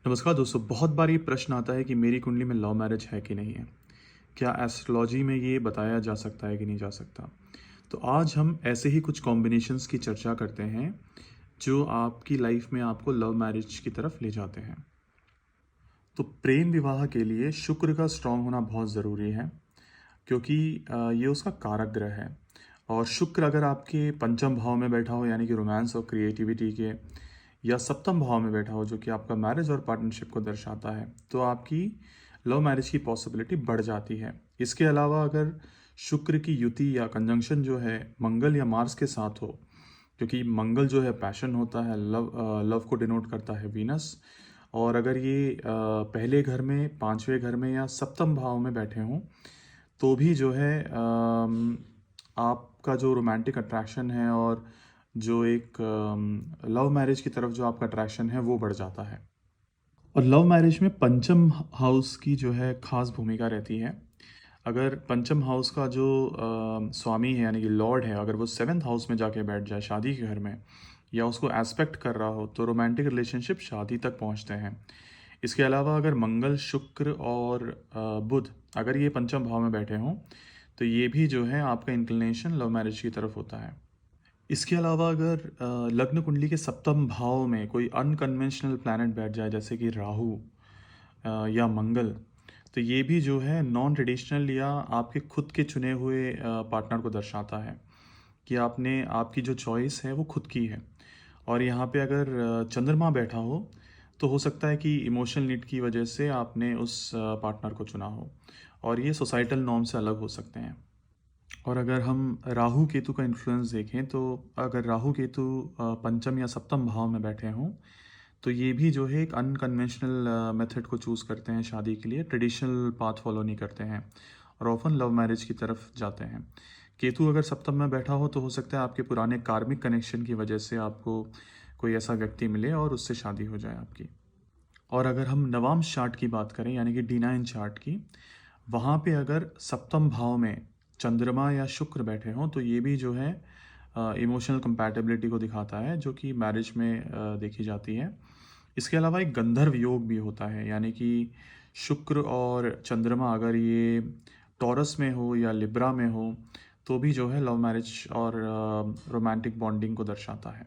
नमस्कार दोस्तों, बहुत बार ये प्रश्न आता है कि मेरी कुंडली में लव मैरिज है कि नहीं है? क्या एस्ट्रोलॉजी में ये बताया जा सकता है कि नहीं जा सकता? तो आज हम ऐसे ही कुछ कॉम्बिनेशंस की चर्चा करते हैं, जो आपकी लाइफ में आपको लव मैरिज की तरफ ले जाते हैं। तो प्रेम विवाह के लिए शुक्र का स्ट्रांग होना बहुत ज़रूरी है, क्योंकि ये उसका कारक ग्रह है। और शुक्र अगर आपके पंचम भाव में बैठा हो, यानी कि रोमांस और क्रिएटिविटी के, या सप्तम भाव में बैठा हो, जो कि आपका मैरिज और पार्टनरशिप को दर्शाता है, तो आपकी लव मैरिज की पॉसिबिलिटी बढ़ जाती है। इसके अलावा अगर शुक्र की युति या कंजंक्शन जो है मंगल या मार्स के साथ हो, क्योंकि मंगल जो है पैशन होता है, लव को डिनोट करता है वीनस। और अगर ये पहले घर में, पांचवें घर में या सप्तम भाव में बैठे हों, तो भी जो है आपका जो रोमांटिक अट्रैक्शन है और जो एक लव मैरिज की तरफ जो आपका अट्रैक्शन है वो बढ़ जाता है। और लव मैरिज में पंचम हाउस की जो है खास भूमिका रहती है। अगर पंचम हाउस का जो स्वामी है, यानी कि लॉर्ड है, अगर वो सेवेंथ हाउस में जाके बैठ जाए शादी के घर में, या उसको एस्पेक्ट कर रहा हो, तो रोमांटिक रिलेशनशिप शादी तक पहुंचते हैं। इसके अलावा अगर मंगल, शुक्र और बुध अगर ये पंचम भाव में बैठे हों, तो ये भी जो है आपका इंक्लिनेशन लव मैरिज की तरफ होता है। इसके अलावा अगर लग्न कुंडली के सप्तम भाव में कोई अनकन्वेंशनल प्लैनेट बैठ जाए, जैसे कि राहु या मंगल, तो ये भी जो है नॉन ट्रेडिशनल या आपके खुद के चुने हुए पार्टनर को दर्शाता है, कि आपने आपकी जो चॉइस है वो खुद की है। और यहाँ पे अगर चंद्रमा बैठा हो, तो हो सकता है कि इमोशनल नीड की वजह से आपने उस पार्टनर को चुना हो, और ये सोसाइटल नॉर्म से अलग हो सकते हैं। और अगर हम राहु केतु का इन्फ्लुएंस देखें, तो अगर राहु केतु पंचम या सप्तम भाव में बैठे हों, तो ये भी जो है एक अनकन्वेंशनल मेथड को चूज़ करते हैं शादी के लिए, ट्रेडिशनल पाथ फॉलो नहीं करते हैं, और ऑफन लव मैरिज की तरफ जाते हैं। केतु अगर सप्तम में बैठा हो, तो हो सकता है आपके पुराने कार्मिक कनेक्शन की वजह से आपको कोई ऐसा व्यक्ति मिले और उससे शादी हो जाए आपकी। और अगर हम नवांश चार्ट की बात करें, यानी कि D9 चार्ट की, वहाँ पे अगर सप्तम भाव में चंद्रमा या शुक्र बैठे हों, तो ये भी जो है इमोशनल कंपैटिबिलिटी को दिखाता है, जो कि मैरिज में देखी जाती है। इसके अलावा एक गंधर्व योग भी होता है, यानी कि शुक्र और चंद्रमा अगर ये टॉरस में हो या लिब्रा में हो, तो भी जो है लव मैरिज और रोमांटिक बॉन्डिंग को दर्शाता है।